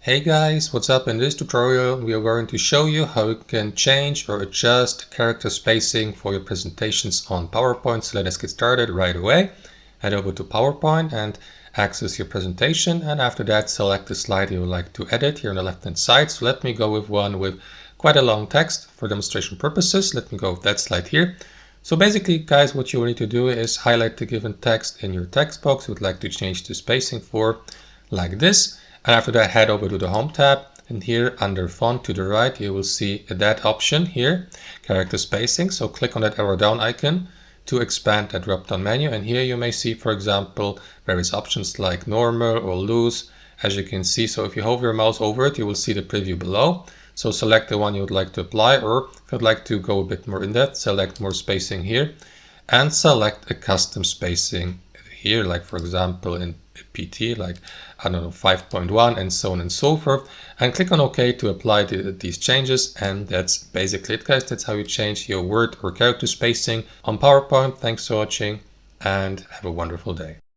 Hey guys, what's up? In this tutorial we are going to show you how you can change or adjust character spacing for your presentations on PowerPoint. So let us get started right away. Head over to PowerPoint and access your presentation, and after that select the slide you would like to edit here on the left hand side. So let me go with one with quite a long text for demonstration purposes. Let me go with that slide here. So basically guys, what you will need to do is highlight the given text in your text box you would like to change the spacing for, like this. And after that, head over to the Home tab, and here under Font to the right, you will see that option here, Character Spacing. So click on that arrow down icon to expand that drop-down menu. And here you may see, for example, various options like normal or loose, as you can see. So if you hover your mouse over it, you will see the preview below. So select the one you would like to apply, or if you'd like to go a bit more in depth, select more spacing here and select a custom spacing here, like for example in PT, like I don't know, 5.1 and so on and so forth, and click on OK to apply these changes. And that's basically it guys. That's how you change your word or character spacing on PowerPoint. Thanks for watching and have a wonderful day.